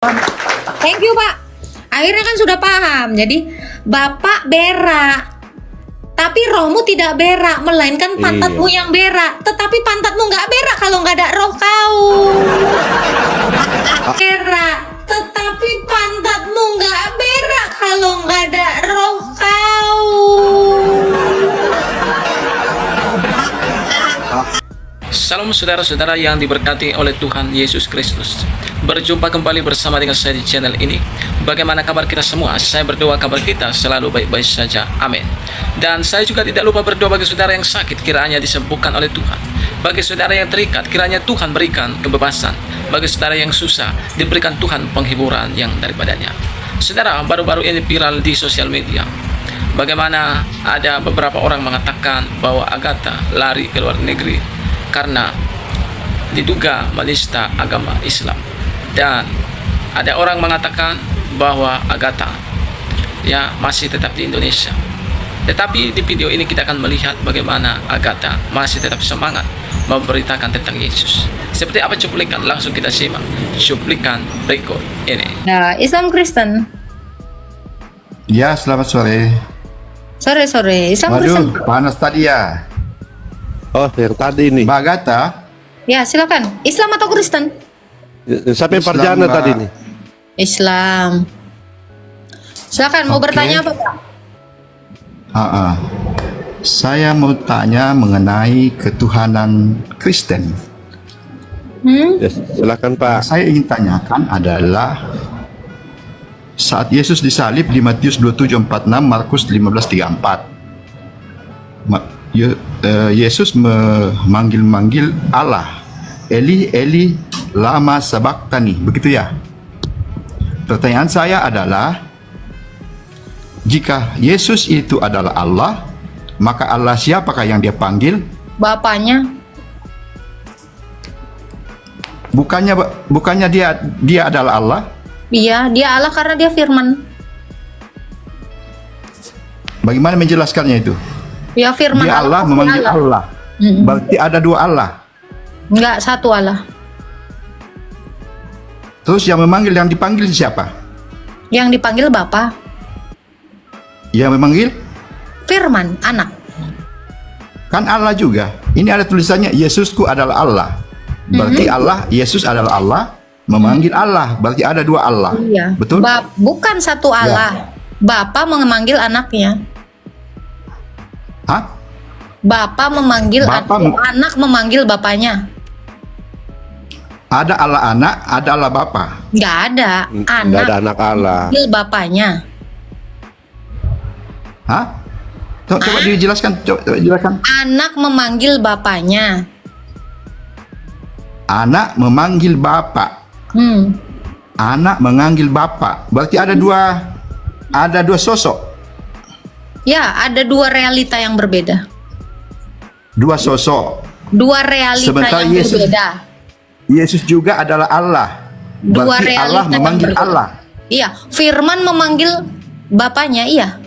Thank you, Pak. Akhirnya kan sudah paham. Jadi, Bapak berak, tapi rohmu tidak berak, melainkan pantatmu yang berak. Tetapi pantatmu nggak berak kalau nggak ada roh kau. Berak, tetapi pantatmu nggak berak kalau nggak ada roh kau. Salam saudara-saudara yang diberkati oleh Tuhan Yesus Kristus. Berjumpa kembali bersama dengan saya di channel ini. Bagaimana kabar kita semua? Saya berdoa kabar kita selalu baik-baik saja. Amin. Dan saya juga tidak lupa berdoa bagi saudara yang sakit, kiranya disembuhkan oleh Tuhan. Bagi saudara yang terikat, kiranya Tuhan berikan kebebasan. Bagi saudara yang susah, diberikan Tuhan penghiburan yang daripadanya. Saudara, baru-baru ini viral di sosial media. Bagaimana ada beberapa orang mengatakan bahwa Agatha lari ke luar negeri karena diduga menista agama Islam. Dan ada orang mengatakan bahwa Agatha masih tetap di Indonesia. Tetapi di video ini kita akan melihat bagaimana Agatha masih tetap semangat memberitakan tentang Yesus. Seperti apa cuplikan? Langsung kita simak cuplikan berikut ini. Nah, Islam Kristen. Ya, selamat sore. Sore-sore, Islam Kristen. Waduh, panas tadi ya. Oh, yang tadi nih. Mbak Agatha, Ya, silakan. Islam atau Kristen? Sampai Islam, Parjana Mbak. tadi nih. Islam. Silakan, mau Oke. bertanya apa, Pak? Saya mau tanya mengenai ketuhanan Kristen. Ya, silakan Pak. Saya ingin tanyakan adalah saat Yesus disalib di Matius 27:46, Markus 15:34. Yesus memanggil-manggil Allah. Eli, Eli, lama sabachthani. Begitu ya? Pertanyaan saya adalah, jika Yesus itu adalah Allah, maka Allah siapakah yang dia panggil? Bapaknya. Bukannya dia adalah Allah? Iya, dia Allah karena dia firman. Bagaimana menjelaskannya itu? Ya, firman Dia Allah pasti memanggil Allah. Berarti ada dua Allah. Enggak, satu Allah. Terus yang dipanggil siapa? Yang dipanggil Bapa. Yang memanggil Firman, anak. kan Allah juga. Ini ada tulisannya Yesusku adalah Allah. Berarti Allah, Yesus adalah Allah, memanggil Allah. Berarti ada dua Allah. Iya. Betul? Bukan satu Allah. Bapa memanggil anaknya. Hah? Bapa memanggil anak memanggil bapaknya. Ada Allah anak, ada Allah Bapa. Enggak ada. Nggak ada anak Allah. Memanggil bapaknya. Hah? Coba dijelaskan, coba jelaskan. Anak memanggil bapaknya. Anak memanggil Bapa. Anak memanggil Bapa. Berarti ada dua sosok. Ya, ada dua realita yang berbeda. Dua sosok. Dua realita Sementara yang Yesus- berbeda. Yesus juga adalah Allah. Dua Berarti realita Allah yang memanggil berbeda. Allah. Iya, firman memanggil bapaknya, iya.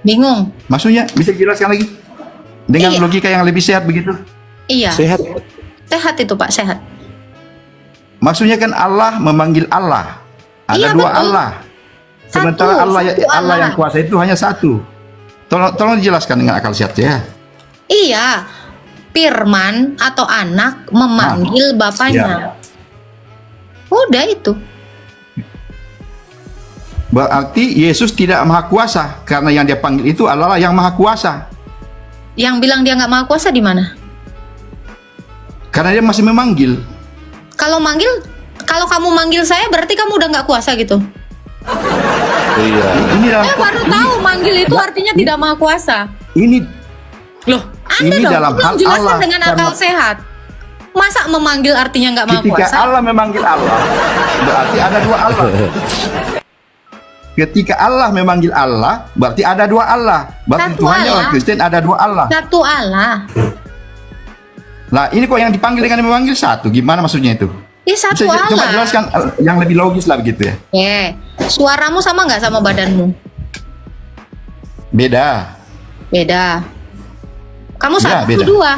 Bingung? Maksudnya bisa dijelaskan lagi? Dengan Iya. logika yang lebih sehat begitu? Iya. Sehat. Sehat itu, Pak, sehat. Maksudnya kan Allah memanggil Allah. Ada Iya, dua betul. Allah. Sementara Satu Allah Allah. yang kuasa itu hanya satu. Tolong dijelaskan dengan akal sehat ya. Iya. Firman atau anak memanggil bapaknya. Udah itu. Berarti Yesus tidak maha kuasa karena yang dia panggil itu adalah yang maha kuasa. Yang bilang dia nggak maha kuasa di mana? Karena dia masih memanggil. Kalau kamu manggil saya berarti kamu udah nggak kuasa gitu. Iya. Ini dalam Saya baru tahu manggil itu artinya tidak maha kuasa. ini Loh, Anda Ini dong dalam belum hal jelaskan Allah, dengan akal karena- sehat. Masa memanggil artinya nggak maha ketika kuasa? Allah memanggil Allah, berarti ada dua Allah. Ketika Allah memanggil Allah, berarti ada dua Allah. Berarti Satu Tuhannya Allah. orang Kristen ada dua Allah. Satu Allah. Nah, ini kok yang dipanggil dengan memanggil satu. Gimana maksudnya itu? Ya satu Bisa coba Allah. jelaskan yang lebih logis lah begitu ya. Suaramu sama nggak sama badanmu? Beda. Beda. Kamu Ya, satu beda. dua.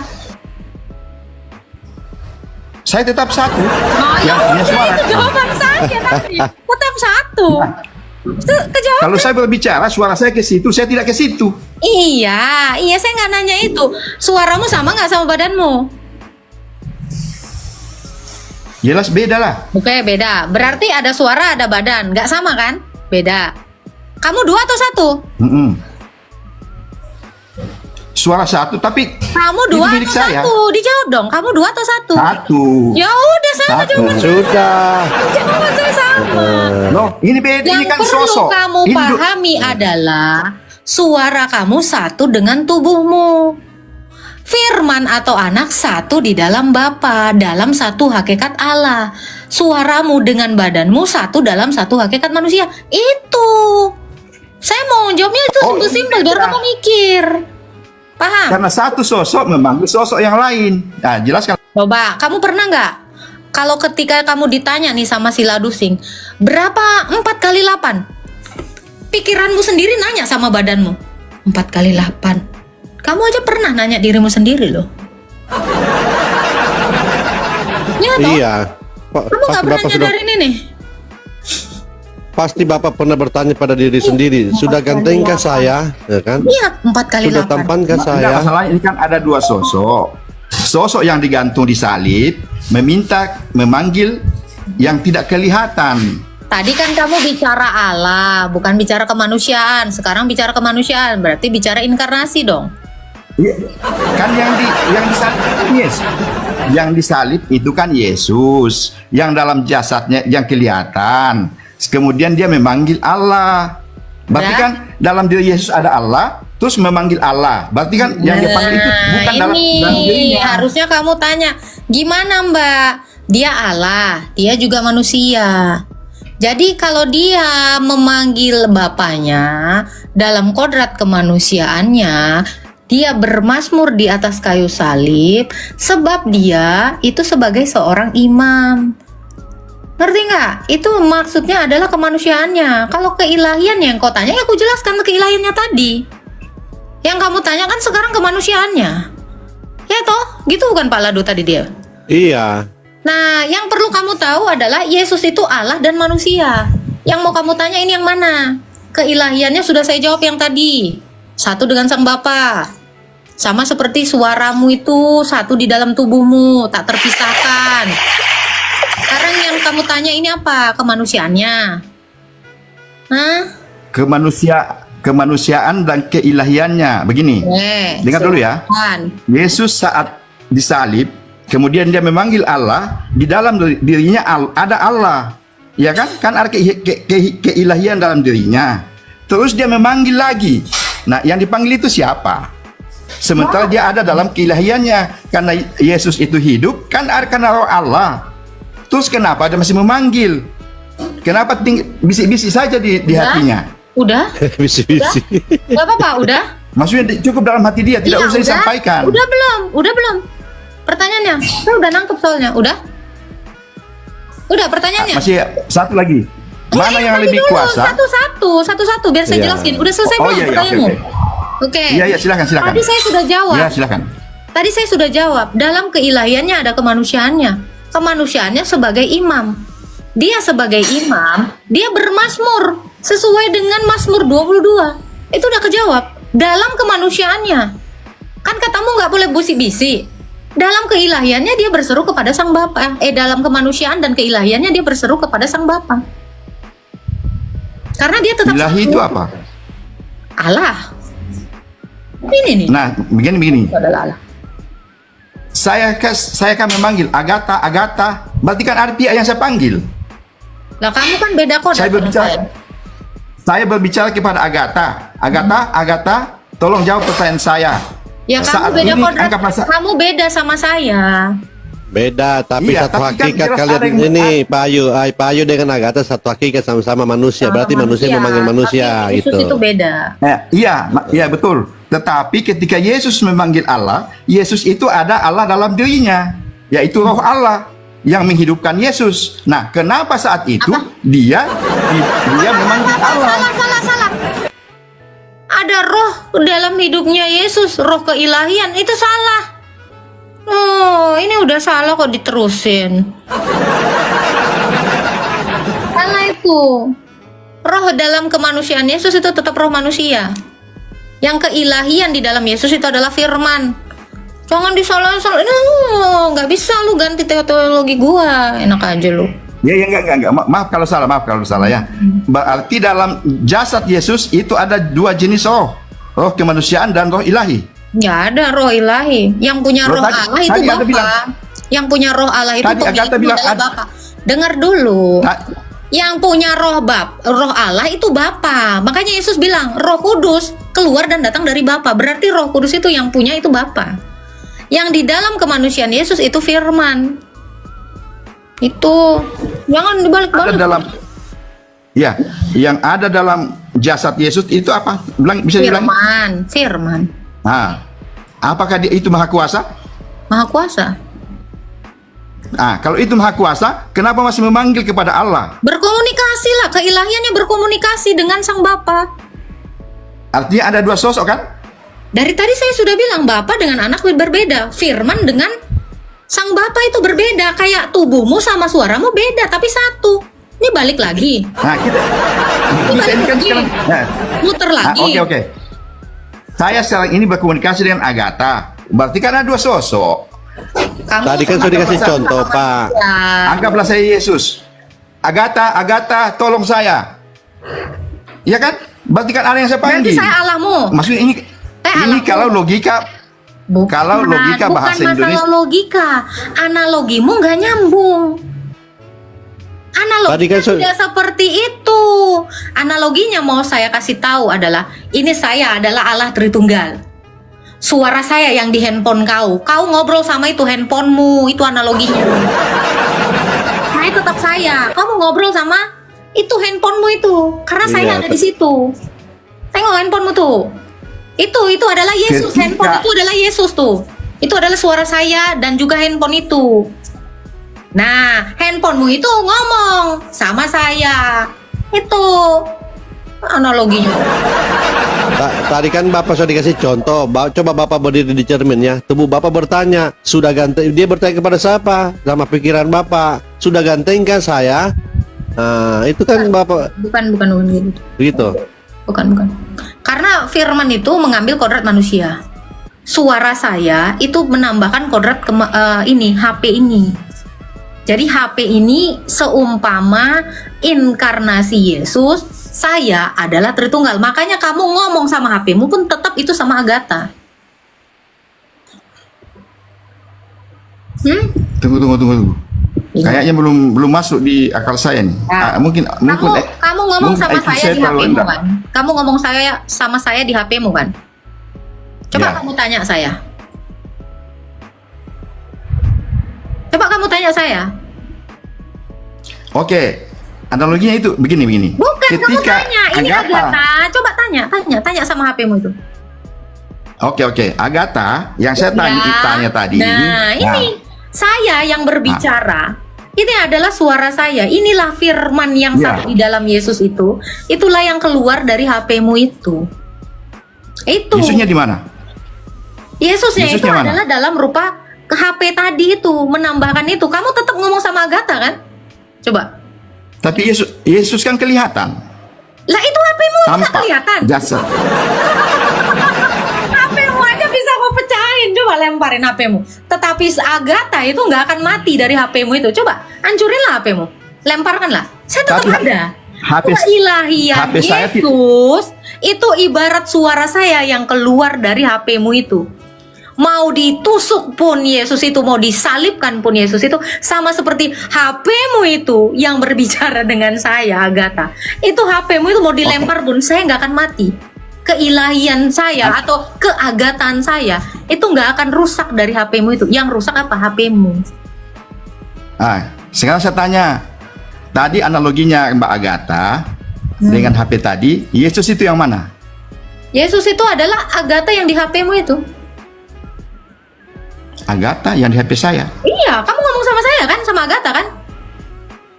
Saya tetap satu. Oh, ya Yang punya suara. itu jawaban saya tadi. Tetap satu. Itu kejawab. Kalau saya berbicara, suara saya ke situ, saya tidak ke situ. Iya, saya nggak nanya itu. Suaramu sama nggak sama badanmu? Jelas beda lah. Oke, beda. Berarti ada suara, ada badan. Nggak sama kan? Beda. Kamu dua atau satu? Mm-mm. Suara satu, tapi Kamu itu dua milik atau saya. satu? Dijawab dong. Kamu dua atau satu? Satu. Ya udah sama Satu. jawaban. Sudah. Jawaban saya sama. Loh, ini beda, Yang ini kan perlu sosok. kamu Ini pahami adalah suara kamu satu dengan tubuhmu. Firman atau anak satu di dalam Bapa, dalam satu hakikat Allah. Suaramu dengan badanmu satu dalam satu hakikat manusia. Itu. Saya mau jawabnya itu Oh, simpel-simpel biar iya. kamu mikir. Paham? Karena satu sosok memanggil sosok yang lain. Nah, jelaskan. Coba, kamu pernah nggak? Kalau ketika kamu ditanya nih sama si Ladusing, berapa 4 kali 8? Pikiranmu sendiri nanya sama badanmu. 4 kali 8. Kamu aja pernah nanya dirimu sendiri loh. Ya toh? Iya. Kamu nggak pernah nyadarin ini? Pasti Bapak pernah bertanya pada diri sendiri, sudah gantengkah saya, ya kan? Iya, 4 kali Sudah 8. tampankah Enggak, saya? masalahnya ini kan ada dua sosok. Sosok yang digantung di salib memanggil yang tidak kelihatan. Tadi kan kamu bicara Allah, bukan bicara kemanusiaan. Sekarang bicara kemanusiaan, berarti bicara inkarnasi dong. Iya. Kan yang disalib itu Yesus. Yang disalib itu kan Yesus, yang dalam jasadnya yang kelihatan. Kemudian dia memanggil Allah. Berarti Ya. kan dalam diri Yesus ada Allah, terus memanggil Allah. Berarti kan yang dia panggil itu bukan dalam dirinya. Harusnya kamu tanya, gimana Mbak? Dia Allah, dia juga manusia. Jadi kalau dia memanggil Bapaknya dalam kodrat kemanusiaannya, dia bermazmur di atas kayu salib sebab dia itu sebagai seorang imam. Ngerti nggak? Itu maksudnya adalah kemanusiaannya. Kalau keilahian yang kau tanya, ya aku jelaskan keilahiannya tadi. Yang kamu tanya kan sekarang kemanusiaannya. Ya toh? Gitu bukan Pak Lado tadi dia? Iya. Nah, yang perlu kamu tahu adalah Yesus itu Allah dan manusia. Yang mau kamu tanya ini yang mana? Keilahiannya sudah saya jawab yang tadi. Satu dengan Sang Bapa. Sama seperti suaramu itu satu di dalam tubuhmu, tak terpisahkan. Sekarang yang kamu tanya ini apa? Kemanusiaannya. Hah? Kemanusiaan dan keilahiannya. Begini. Dengar dulu ya. Silakan. Yesus saat disalib, kemudian dia memanggil Allah, di dalam dirinya ada Allah. Ya kan? Kan ada keilahian dalam dirinya. Terus dia memanggil lagi. Nah, yang dipanggil itu siapa? Sementara dia ada dalam keilahiannya. Karena Yesus itu hidup, kan karena roh Allah. Terus kenapa dia masih memanggil? Kenapa bisik-bisik saja di hatinya? Udah? Visi-visi. Gak apa-apa, udah? Maksudnya cukup dalam hati dia, tidak Iya, usah disampaikan. Udah belum? Pertanyaannya, saya udah nangkep soalnya, udah? Udah pertanyaannya. Masih satu lagi. Mana Enggak, yang tadi lebih dulu. kuasa? Satu-satu, biar saya Iya. jelasin. Udah selesai Oh, belum iya, iya, pertanyaanmu? oke, Oke. Iya, silakan. Tadi saya sudah jawab. Ya, silakan. Tadi saya sudah jawab. Dalam keilahiannya ada kemanusiaannya. Kemanusiaannya sebagai imam. Dia sebagai imam, dia bermazmur sesuai dengan Mazmur 22. Itu udah kejawab. Dalam kemanusiaannya. Kan katamu nggak boleh bisik-bisik. Dalam keilahiannya dia berseru kepada Sang Bapa. Dalam kemanusiaan dan keilahiannya dia berseru kepada Sang Bapa. Karena dia tetap Ilahi satu. itu apa? Allah. Ini nih. Nah, begini. Itu adalah Allah. Saya kan memanggil Agatha. Berarti kan ada pihak yang saya panggil. Lah kamu kan beda kok. Saya berbicara kepada Agatha, tolong jawab pertanyaan saya. Ya Saat kamu beda ini kodrat. anggaplah Kamu beda sama saya. Beda, tapi Iya, satu tapi kan hakikat jelas kalian ada yang- ini, Pak Ayu dengan Agatha satu hakikat sama-sama manusia. Berarti manusia memanggil manusia tapi Yesus gitu. itu beda. Iya betul. Tetapi ketika Yesus memanggil Allah, Yesus itu ada Allah dalam dirinya, yaitu Roh Allah yang menghidupkan Yesus. Nah, kenapa saat itu dia memanggil Allah? Salah. Ada roh dalam hidupnya Yesus, roh keilahian, itu salah. Oh, ini udah salah kok diterusin. Salah itu. Roh dalam kemanusiaan Yesus itu tetap roh manusia. Yang keilahian di dalam Yesus itu adalah firman. Jangan disalahin. Nggak bisa lu ganti teologi gua. Enak aja lu. Ya, enggak. Maaf kalau salah ya. Berarti dalam jasad Yesus itu ada dua jenis roh. Roh kemanusiaan dan roh ilahi. Nggak ada roh ilahi. Yang punya roh Allah itu Bapa. Yang punya roh Allah itu pemiliknya adalah Bapa. Dengar dulu. Yang punya roh Allah itu Bapa. Makanya Yesus bilang, Roh Kudus keluar dan datang dari Bapa. Berarti Roh Kudus itu yang punya itu Bapa. Yang di dalam kemanusiaan Yesus itu firman. Itu jangan dibalik-balik. Ya, yang ada dalam jasad Yesus itu apa? Bisa dibilang? Firman. Nah, apakah dia itu maha kuasa? Maha kuasa. Nah, kalau itu maha kuasa, kenapa masih memanggil kepada Allah? Berkomunikasi lah, keilahiannya berkomunikasi dengan Sang Bapa. Artinya ada dua sosok kan? Dari tadi saya sudah bilang Bapa dengan anak berbeda, firman dengan Sang Bapa itu berbeda. Kayak tubuhmu sama suaramu beda, tapi satu. Ini balik lagi. Nah, kita balik kan lagi. sekarang, Muter lagi. Oke. Saya sekarang ini berkomunikasi dengan Agatha. Berarti kan ada dua sosok. Tadi kan sudah dikasih contoh, Pak. Anggaplah saya Yesus. Agatha, tolong saya. Ya kan? Berarti kan ada yang saya panggil. Berarti saya Allahmu. Maksudnya ini kalau logika, logika bahasa bukan Indonesia. masalah logika. Analogimu nggak nyambung. Analogi Tadi kan tidak seperti itu. Analoginya mau saya kasih tahu adalah ini saya adalah Allah Tritunggal. Suara saya yang di handphone kau ngobrol sama itu handphonemu, itu analoginya. Saya tetap saya, kamu ngobrol sama itu handphonemu itu, karena saya ada di situ. Tengok handphonemu tuh, itu adalah Yesus. Handphone itu adalah Yesus tuh, itu adalah suara saya dan juga handphone itu. Nah, handphonemu itu ngomong sama saya, itu analoginya. Tadi kan Bapak sudah dikasih contoh. Coba Bapak berdiri di cermin ya. Tubuh Bapak bertanya, sudah ganteng. Dia bertanya kepada siapa? Sama pikiran Bapak. Sudah gantengkah saya? Nah, itu kan Bapak. Bukan gitu. Gitu. Bukan. Karena firman itu mengambil kodrat manusia. Suara saya itu menambahkan kodrat HP ini. Jadi HP ini seumpama inkarnasi Yesus, saya adalah Tritunggal. Makanya kamu ngomong sama HP-mu pun tetap itu sama Agatha. Tunggu. Kayaknya belum masuk di akal saya nih. Mungkin kamu ngomong sama saya di HP-mu kan? Kamu ngomong sama saya di HP-mu kan? Coba kamu tanya saya. saya. Oke, analoginya itu begini. Bukan, kamu Ketika tanya. Ini Agatha. Coba tanya sama HP-mu itu. Oke. Agatha, yang saya tanya tadi. Nah, ini saya yang berbicara. Ini adalah suara saya. Inilah firman yang satu di dalam Yesus itu. Itulah yang keluar dari HP-mu itu. Itu. Yesusnya di mana? Yesusnya itu mana? adalah dalam rupa ke HP tadi itu, menambahkan itu. Kamu tetap ngomong sama Agatha kan? Coba. Tapi Yesus kan kelihatan. Lah itu HP-mu bisa kelihatan. Jasa. HP-mu aja bisa kau pecahin. Coba lemparin HP-mu. Tetapi Agatha itu nggak akan mati dari HP-mu itu. Coba hancurinlah HP-mu. Lemparkanlah. Saya tetap ada. Keilahian Yesus itu ibarat suara saya yang keluar dari HP-mu itu. Mau ditusuk pun Yesus itu, mau disalibkan pun Yesus itu, sama seperti HP-mu itu yang berbicara dengan saya, Agatha. Itu HP-mu itu mau dilempar pun saya nggak akan mati. Keilahian saya atau keagataan saya itu nggak akan rusak dari HP-mu itu. Yang rusak apa? HP-mu. Sekarang saya tanya, tadi analoginya Mbak Agatha dengan HP tadi, Yesus itu yang mana? Yesus itu adalah Agatha yang di HP-mu itu. Agatha yang di HP saya. Iya, kamu ngomong sama saya kan, sama Agatha kan?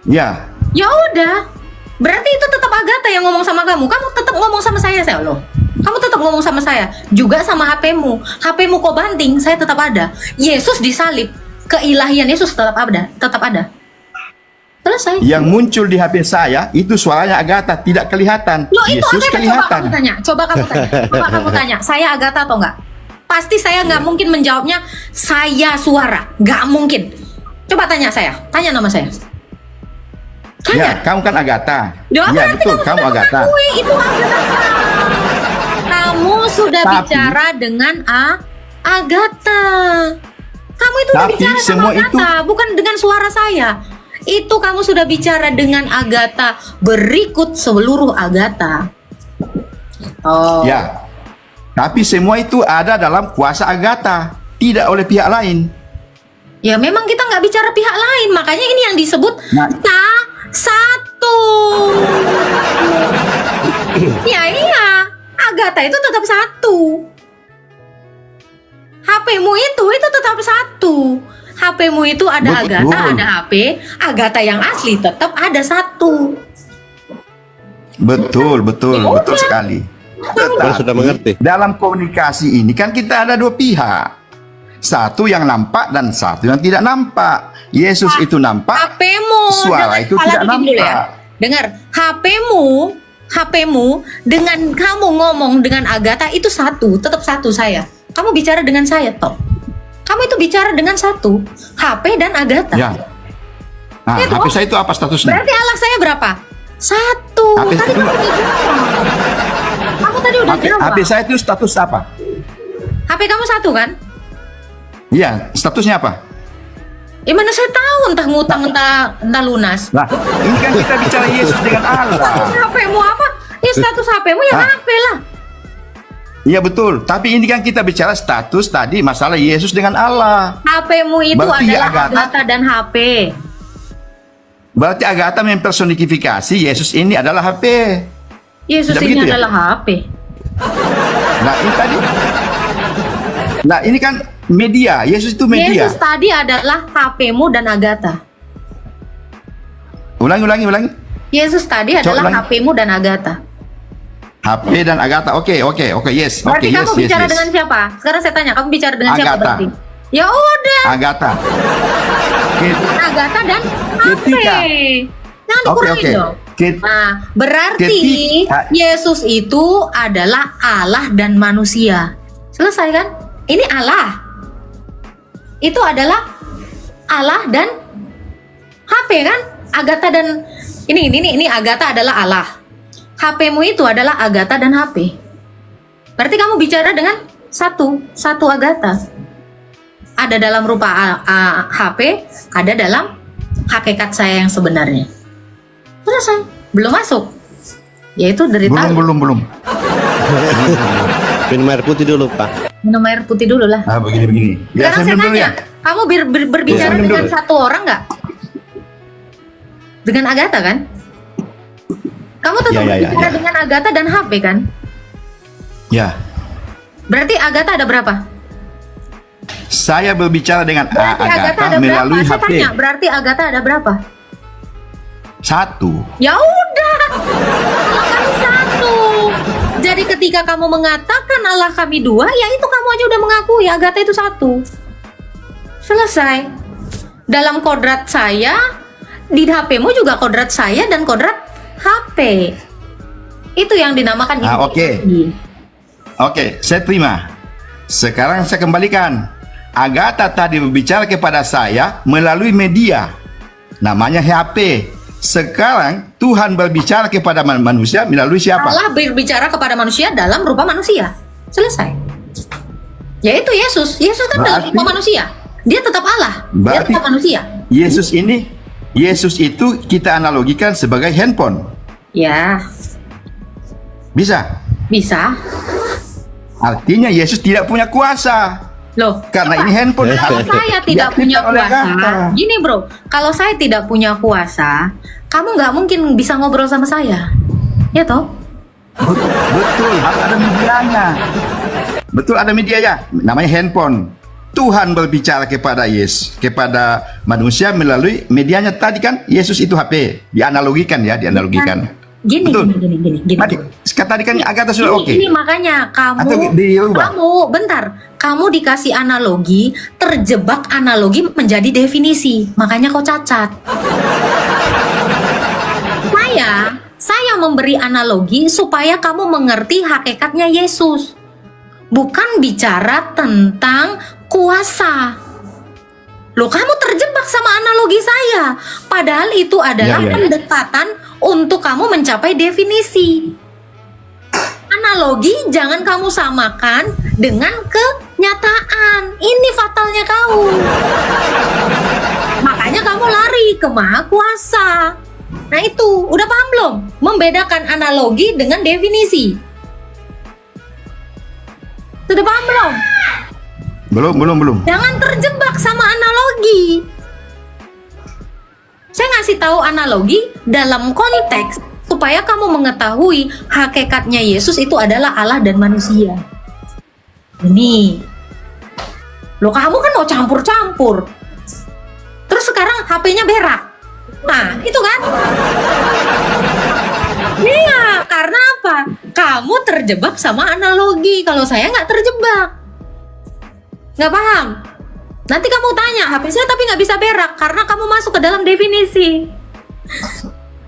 Ya. Ya udah. Berarti itu tetap Agatha yang ngomong sama kamu. Kamu tetap ngomong sama saya loh. Kamu tetap ngomong sama saya, juga sama HP-mu. HP-mu kok banting, saya tetap ada. Yesus disalib, keilahian Yesus tetap ada, tetap ada. Selesai. Yang muncul di HP saya itu suaranya Agatha, tidak kelihatan. Loh, itu Yesus Agatha, kelihatan. coba kamu tanya, saya Agatha atau enggak? Pasti saya nggak mungkin menjawabnya saya suara, nggak mungkin. Coba tanya saya, tanya nama saya. Ya, Tanya. kamu kan Agatha. Ya, Ya, berarti betul, kamu sudah Agatha. mengakui itu Agatha. Kamu sudah Tapi- bicara dengan Agatha. Kamu itu udah Tapi bicara sama semua Agatha, bukan dengan suara saya. Itu kamu sudah bicara dengan Agatha. Berikut seluruh Agatha. Oh. Ya. Tapi semua itu ada dalam kuasa Agatha, tidak oleh pihak lain. Ya memang kita nggak bicara pihak lain, makanya ini yang disebut Nah. satu. Ya iya, Agatha itu tetap satu. HP-mu itu tetap satu. HP-mu itu ada Betul. Agatha, ada HP. Agatha yang asli tetap ada satu. Betul, betul, Ya betul udah. sekali. Saya sudah mengerti. Dalam komunikasi ini kan kita ada dua pihak. Satu yang nampak dan satu yang tidak nampak. Yesus itu nampak, HP-mu suara dengan- itu Pala tidak diem dulu ya. nampak. Dengar, HP-mu dengan kamu ngomong dengan Agatha itu satu, tetap satu saya. Kamu bicara dengan saya, toh. Kamu itu bicara dengan satu, HP dan Agatha. Ya. Nah, Itu. HP saya itu apa statusnya? Berarti Allah saya berapa? Satu. HP Tadi itu- kamu udah jawab. Kamu tadi udah jawab. HP saya itu status apa? HP kamu satu kan? Iya, statusnya apa? Ya mana saya tahu, entah ngutang, entah lunas. Nah, ini kan kita bicara Yesus dengan Allah. HP-mu apa? Ya status HP-mu ya Ah. HP lah. Iya betul, tapi ini kan kita bicara status tadi masalah Yesus dengan Allah. HP-mu itu Berarti adalah Agatha- Agatha dan HP. Berarti Agatha mempersonifikasi Yesus ini adalah HP. Yesus Tidak ini begitu ya? adalah HP. Nah, ini tadi. Nah, ini kan media. Yesus itu media. Yesus tadi adalah HP-mu dan Agatha. Ulangi. Yesus tadi adalah ulangi. HP-mu dan Agatha. HP dan Agatha. Oke, yes. Oke, Berarti yes, kamu yes, bicara yes. dengan siapa? Sekarang saya tanya, kamu bicara dengan siapa Agatha. berarti? Ya udah, Agatha. Agatha dan HP. Ketika- Jangan Oke, dikurangin oke. dong. Nah, berarti Ketika- Yesus itu adalah Allah dan manusia. Selesai kan? Ini Allah. Itu adalah Allah dan HP kan? Agatha dan ini Agatha adalah Allah. HP-mu itu adalah Agatha dan HP. Berarti kamu bicara dengan satu Agatha. Ada dalam rupa HP, ada dalam hakikat saya yang sebenarnya. Selesai. Belum masuk. Yaitu dari tadi. Belum. Minum air putih dulu, Pak. Minum air putih dulu lah. Ah, begini. Ya, Sekarang saya minum dulu tanya, kamu berbicara Ya, minum dengan dulu. satu orang nggak? Dengan Agatha kan? Kamu tetap Ya. berbicara dengan Agatha dan HP kan? Ya. Berarti Agatha ada berapa? Saya berbicara dengan Berarti Agatha Agatha ada berapa? melalui Saya HP. tanya, berarti Agatha ada berapa? Satu. Ya udah, Allah kami satu. Jadi ketika kamu mengatakan Allah kami dua, ya itu kamu aja udah mengakui Agatha itu satu. Selesai. Dalam kodrat saya, di HP-mu juga kodrat saya dan kodrat HP. Itu yang dinamakan Oke. integrasi. Oke, saya terima. Sekarang saya kembalikan. Agatha tadi berbicara kepada saya melalui media. Namanya HP. Sekarang Tuhan berbicara kepada manusia melalui siapa? Allah berbicara kepada manusia dalam rupa manusia. Selesai. Yaitu Yesus. Yesus kan dalam Berarti- rupa manusia. Dia tetap Allah. Dia Berarti- tetap manusia. Yesus itu kita analogikan sebagai handphone. Ya, Bisa? bisa. Artinya Yesus tidak punya kuasa. Loh, Karena coba. ini handphone. Kalau saya tidak Diaktifkan punya oleh kuasa, Agatha. gini bro, kalau saya tidak punya kuasa, kamu nggak mungkin bisa ngobrol sama saya, ya toh? Betul, harus ada medianya. Betul, ada medianya. Namanya handphone. Tuhan berbicara kepada kepada manusia melalui medianya tadi kan Yesus itu HP. Dianalogikan ya, dianalogikan. Gini, Betul. gini. Mari, Tadi kan Agatha sudah oke. Ini makanya Atau kamu dirubah? kamu dikasih analogi, terjebak analogi menjadi definisi. Makanya kau cacat. Saya memberi analogi supaya kamu mengerti hakikatnya Yesus. Bukan bicara tentang kuasa. Loh, kamu terjebak sama analogi saya. Padahal itu adalah pendekatan untuk kamu mencapai definisi. Analogi jangan kamu samakan dengan kenyataan. Ini fatalnya kau. Makanya kamu lari ke Maha Kuasa. Nah itu, udah paham belum? Membedakan analogi dengan definisi. Sudah paham belum? Belum. Jangan terjebak sama analogi. Saya ngasih tahu analogi dalam konteks supaya kamu mengetahui hakikatnya Yesus itu adalah Allah dan manusia. Ini. Loh, kamu kan mau campur-campur. Terus sekarang HP-nya berak. Nah, itu kan? Iya, karena apa? Kamu terjebak sama analogi. Kalau saya nggak terjebak. Nggak paham? Nanti kamu tanya, HP saya tapi nggak bisa berak karena kamu masuk ke dalam definisi.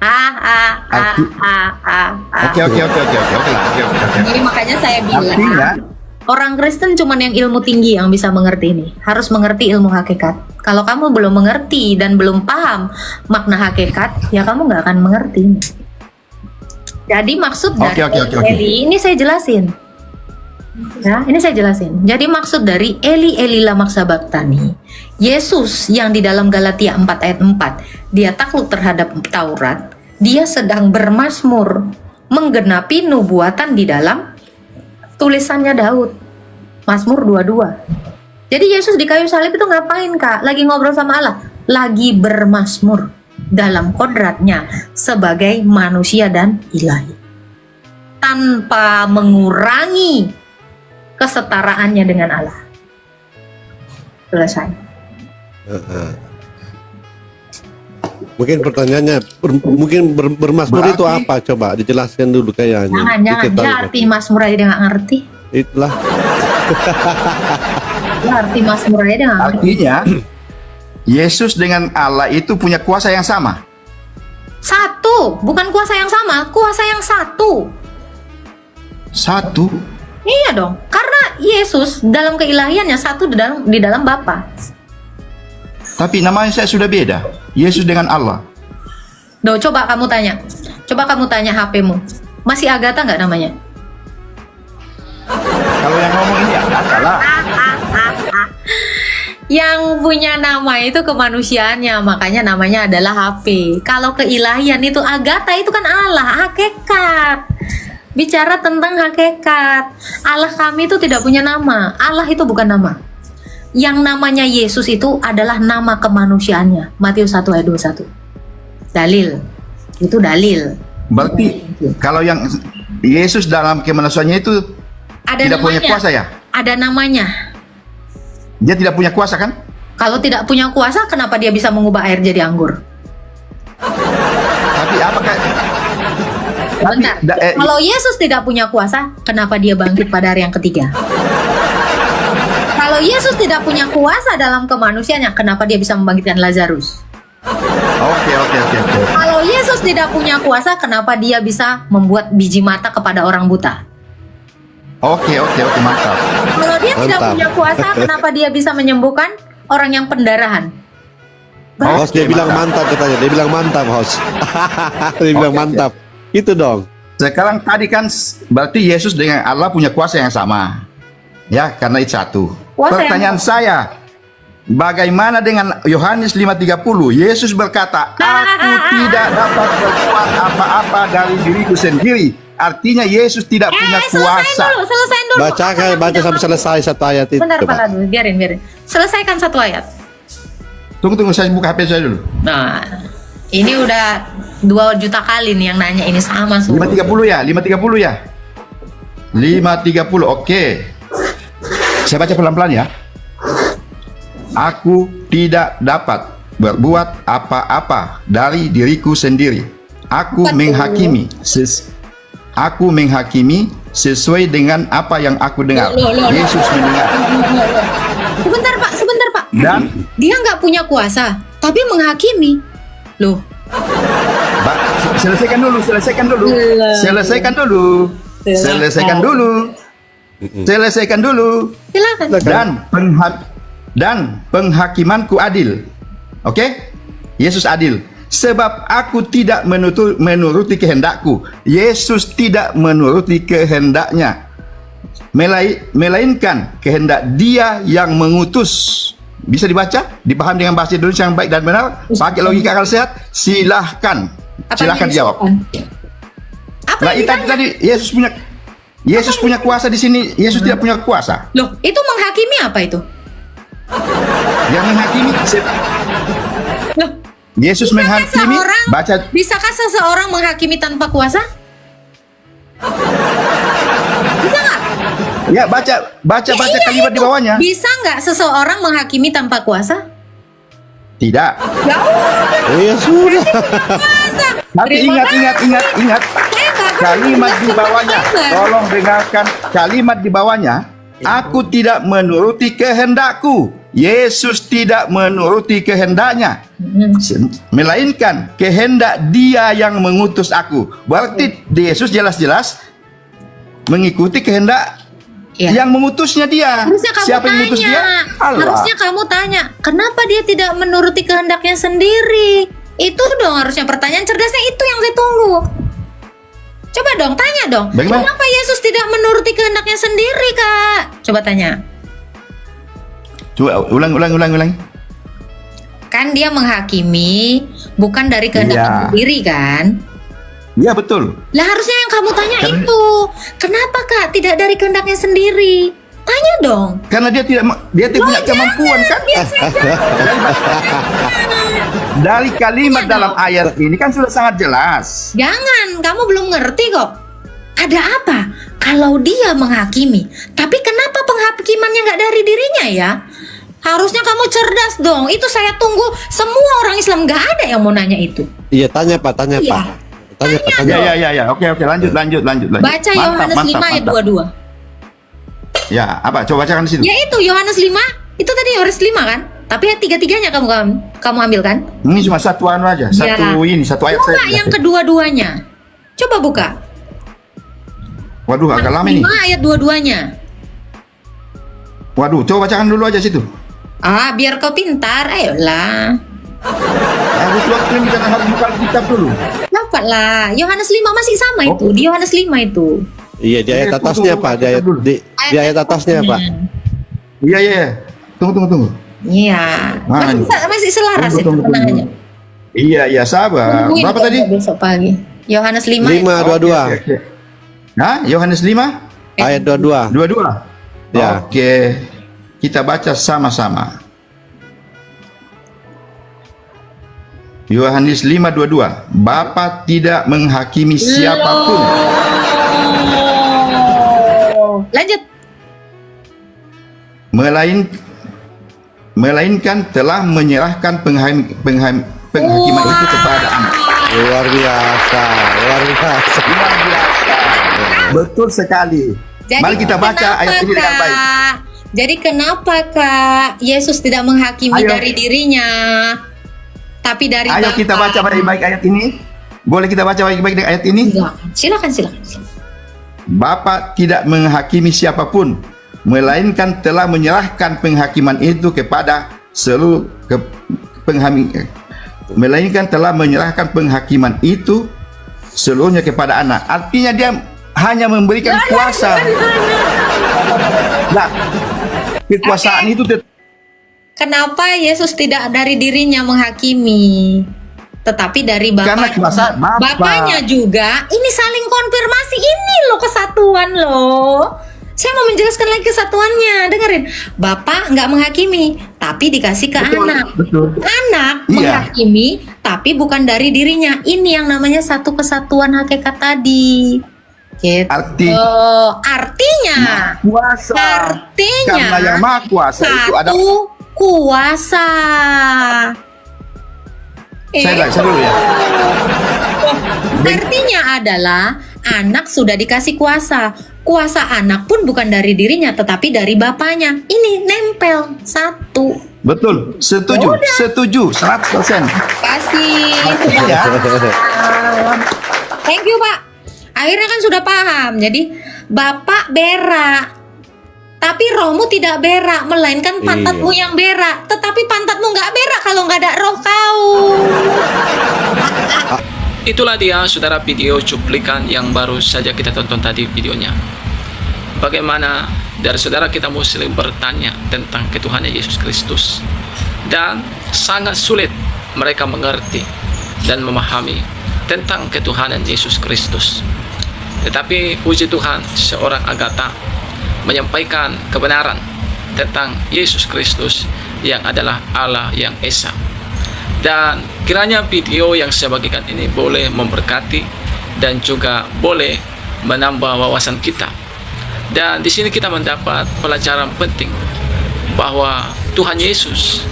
Oke lah. Jadi makanya saya bilang, Artinya, orang Kristen cuman yang ilmu tinggi yang bisa mengerti ini. Harus mengerti ilmu hakikat. Kalau kamu belum mengerti dan belum paham makna hakikat, ya kamu nggak akan mengerti. Jadi maksud dari Eli, ini saya jelasin. Ya, ini saya jelasin. Jadi maksud dari Eli lama sabachthani, Yesus yang di dalam Galatia 4 ayat 4, dia takluk terhadap Taurat, dia sedang bermazmur, menggenapi nubuatan di dalam tulisannya Daud. Mazmur 22. Jadi Yesus di kayu salib itu ngapain, Kak? Lagi ngobrol sama Allah, lagi bermazmur dalam kodratnya sebagai manusia dan ilahi, tanpa mengurangi kesetaraannya dengan Allah. Selesai. Mungkin pertanyaannya, bermazmur itu apa? Coba dijelaskan dulu kayaknya. Jangan, dia arti mazmur aja dia nggak ngerti. Itulah. Dia arti mazmur aja dia nggak ngerti. artinya Yesus dengan Allah itu punya kuasa yang sama. Satu, bukan kuasa yang sama, kuasa yang satu. Satu. Iya dong, karena Yesus dalam keilahiannya satu di dalam Bapa. Tapi namanya saya sudah beda. Yesus dengan Allah. Duh, coba kamu tanya HP-mu. Masih Agatha nggak namanya? Kalau yang ngomong ini Agatha lah. Yang punya nama itu kemanusiaannya, makanya namanya adalah HP. Kalau keilahian itu Agatha, itu kan Allah, hakikat. Bicara tentang hakikat, Allah kami itu tidak punya nama. Allah itu bukan nama. Yang namanya Yesus itu adalah nama kemanusiaannya. Matius 1 ayat 21. Dalil. Itu dalil. Berarti kalau yang Yesus dalam kemanusiaannya itu Ada tidak punya namanya. kuasa ya? Ada namanya. Dia tidak punya kuasa kan? Kalau tidak punya kuasa, kenapa dia bisa mengubah air jadi anggur? Tapi apakah Bentar. Kalau Yesus tidak punya kuasa, kenapa dia bangkit pada hari yang ketiga? Kalau Yesus tidak punya kuasa dalam kemanusiaannya, kenapa dia bisa membangkitkan Lazarus? Oke. Kalau Yesus tidak punya kuasa, kenapa dia bisa membuat biji mata kepada orang buta? Oke, mantap. Kalau dia tidak Mantap. punya kuasa, kenapa dia bisa menyembuhkan orang yang pendarahan? Host dia bilang mantap katanya. Dia bilang mantap, host. Dia bilang mantap. Itu dong. Sekarang tadi kan berarti Yesus dengan Allah punya kuasa yang sama. Ya, karena itu satu. Kuasa Pertanyaan yang saya, bagaimana dengan Yohanes 5:30? Yesus berkata, "Aku tidak dapat berbuat apa-apa dari diriku sendiri." Artinya Yesus tidak punya kuasa. Selesaiin dulu. Baca sampai selesai satu ayat itu. Bentar, coba. dulu. Biarin. Selesaikan satu ayat. Tunggu, saya buka HP saya dulu. Nah, ini udah 2 juta kali nih yang nanya ini sama semua. 5:30 ya, 5:30 ya. 5:30, oke. Saya baca pelan-pelan ya. Aku tidak dapat berbuat apa-apa dari diriku sendiri. Aku menghakimi aku menghakimi sesuai dengan apa yang aku dengar. Yesus mendengar. Sebentar Pak. Dan Dia nggak punya kuasa, tapi menghakimi. Loh, selesaikan dulu. silakan. Dan penghakimanku adil. Oke? Yesus adil. Sebab aku tidak menuruti kehendakku. Yesus tidak menuruti kehendaknya. Melainkan kehendak Dia yang mengutus. Bisa dibaca? Dipahami dengan bahasa Indonesia yang baik dan benar? Pakai logika akal sehat? Silahkan dijawab. Apa Nah, yang itu tadi Yesus punya kuasa di sini. Yesus tidak punya kuasa. Loh, itu menghakimi apa itu? Yang menghakimi Loh, Yesus menghakimi. Baca. Bisakah seseorang menghakimi tanpa kuasa? Bisa nggak? Ya, baca kalimat di itu. bawahnya. Bisa nggak seseorang menghakimi tanpa kuasa? Tidak. Ya udah, Ya sudah. kuasa. Tapi Terima ingat. Saya nggak Kalimat di bawahnya. disclaimer. Tolong dengarkan kalimat di bawahnya. Aku tidak menuruti kehendakku. Yesus tidak menuruti kehendaknya. Melainkan kehendak Dia yang mengutus aku. Berarti Yesus jelas-jelas mengikuti kehendak Ya. yang mengutusnya Dia. Harusnya kamu Siapa yang mengutus tanya. Dia? Allah. Harusnya kamu tanya, kenapa dia tidak menuruti kehendaknya sendiri? Itu dong harusnya pertanyaan cerdasnya, itu yang saya tunggu. Coba dong, tanya dong. Bagaimana? Kenapa Yesus tidak menuruti kehendaknya sendiri, Kak? Coba tanya. Coba ulang. Kan dia menghakimi bukan dari kehendaknya Iya. sendiri kan? Iya, betul. Lah harusnya yang kamu tanya Kan- itu. Kenapa, Kak, tidak dari kehendaknya sendiri? Tanya dong. Karena dia tidak punya kemampuan kan? Dari kalimat dalam ayat ini kan sudah sangat jelas. Jangan, kamu belum ngerti kok. Ada apa? Kalau dia menghakimi, tapi kenapa penghakimannya nggak dari dirinya ya? Harusnya kamu cerdas dong. Itu saya tunggu. Semua orang Islam nggak ada yang mau nanya itu. Iya, tanya Pak. Iya. Tanya Pak. Ya. Oke, lanjut. Baca Yohanes 5 ayat 22. Ya, apa? Coba bacakan di situ. Ya itu Yohanes 5. Itu tadi Yohanes 5 kan? Tapi ya tiga-tiganya kamu ambil kan? Ini cuma satu anu aja, Ya. satu ayat Coba saja. yang kedua-duanya. Coba buka. Waduh, agak lama ini. 5 ayat 22-nya. Waduh, coba bacakan dulu aja situ. Ah, biar kau pintar. Ayolah. Harus waktu ini karena harus buka kitab dulu. Dapat lah. Yohanes 5 masih sama itu. Di Yohanes 5 itu. Iya, di ayat atasnya Pak. Di ayat atasnya Pak. Iya. Tunggu. Iya. Mana ini? Masih selaras itu. Tunggu. Tenang aja. Iya, sabar. Tungguin Berapa kok tadi? Besok pagi. Yohanes 5. 5:22. Oke. Hah? Yohanes 5? Ayat 22. 22? Ya. Oke. Kita baca sama-sama. Yohanes 5:22. Bapa tidak menghakimi siapapun. Lanjut. Melainkan telah menyerahkan penghakiman itu kepada Anak. Luar biasa. Luar biasa. Betul sekali. Mari kita baca ayat ini dengan baik. Jadi kenapa Kak Yesus tidak menghakimi Ayo. dari dirinya, tapi dari Ayo Bapa? kita baca baik-baik ayat ini. Boleh kita baca baik-baik ayat ini? Silakan. Bapa tidak menghakimi siapapun, melainkan telah menyerahkan penghakiman itu kepada seluruh melainkan telah menyerahkan penghakiman itu seluruhnya kepada Anak. Artinya dia hanya memberikan kuasa. Nah, kekuasaan itu Kenapa Yesus tidak dari dirinya menghakimi, tetapi dari Bapa? Karena kuasa Bapa. Bapaknya juga. Ini saling konfirmasi. Ini loh kesatuan loh. Saya mau menjelaskan lagi kesatuannya. Dengerin. Bapak nggak menghakimi, tapi dikasih ke anak. betul. Anak Iya. menghakimi, tapi bukan dari dirinya. Ini yang namanya satu kesatuan hakikat tadi. Gitu. Artinya. Kuasa. Artinya. Karena yang maha kuasa itu ada. Satu kuasa. Saya dulu ya. Artinya adalah anak sudah dikasih kuasa. Kuasa anak pun bukan dari dirinya, tetapi dari bapaknya. Ini nempel satu. Betul, setuju, 100%. Kasih. Ya. Thank you, Pak. Akhirnya kan sudah paham. Jadi Bapak berak, tapi rohmu tidak berak, melainkan pantatmu yang berak. Tetapi pantatmu nggak berak kalau nggak ada roh kau. Itulah dia saudara video cuplikan yang baru saja kita tonton tadi videonya. Bagaimana dari saudara kita muslim bertanya tentang ketuhanan Yesus Kristus. Dan sangat sulit mereka mengerti dan memahami tentang ketuhanan Yesus Kristus. Tetapi puji Tuhan, seorang Agatha menyampaikan kebenaran tentang Yesus Kristus yang adalah Allah yang Esa. Dan kiranya video yang saya bagikan ini boleh memberkati dan juga boleh menambah wawasan kita. Dan di sini kita mendapat pelajaran penting bahwa Tuhan Yesus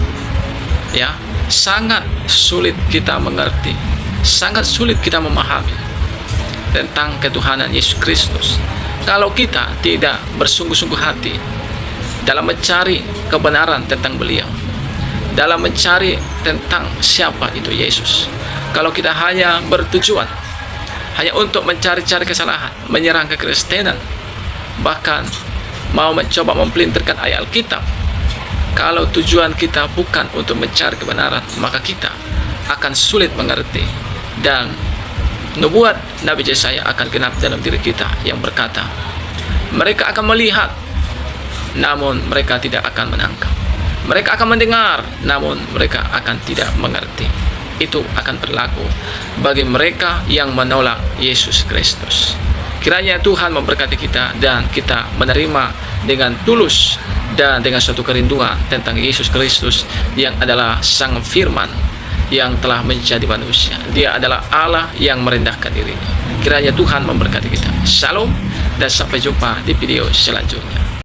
ya sangat sulit kita mengerti, sangat sulit kita memahami tentang ketuhanan Yesus Kristus kalau kita tidak bersungguh-sungguh hati dalam mencari kebenaran tentang beliau, dalam mencari tentang siapa itu Yesus. Kalau kita hanya bertujuan hanya untuk mencari-cari kesalahan, menyerang kekristenan, bahkan mau mencoba mempelintirkan ayat Alkitab, kalau tujuan kita bukan untuk mencari kebenaran, maka kita akan sulit mengerti. Dan nubuat Nabi Yesaya akan genap dalam diri kita yang berkata, mereka akan melihat namun mereka tidak akan menangkap, mereka akan mendengar namun mereka akan tidak mengerti. Itu akan berlaku bagi mereka yang menolak Yesus Kristus. Kiranya Tuhan memberkati kita dan kita menerima dengan tulus dan dengan suatu kerinduan tentang Yesus Kristus yang adalah Sang Firman yang telah menjadi manusia. Dia adalah Allah yang merendahkan dirinya. Kiranya Tuhan memberkati kita. Shalom dan sampai jumpa di video selanjutnya.